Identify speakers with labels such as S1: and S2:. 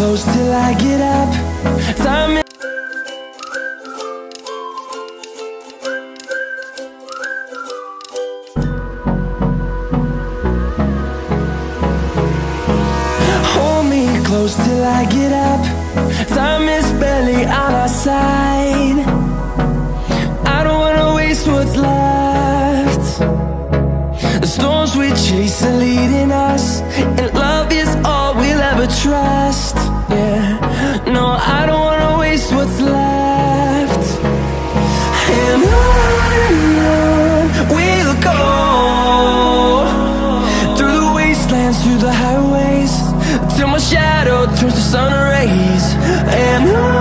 S1: close till I get up. Time is hold me close till I get up. Time is barely on our side. I don't wanna waste what's left. The storms we chase are leading us, and love is all we'll ever trust. Yeah, no, I don't wanna waste what's left. And on we'll go, through the wastelands, through the highways, till my shadow turns to sun rays. And on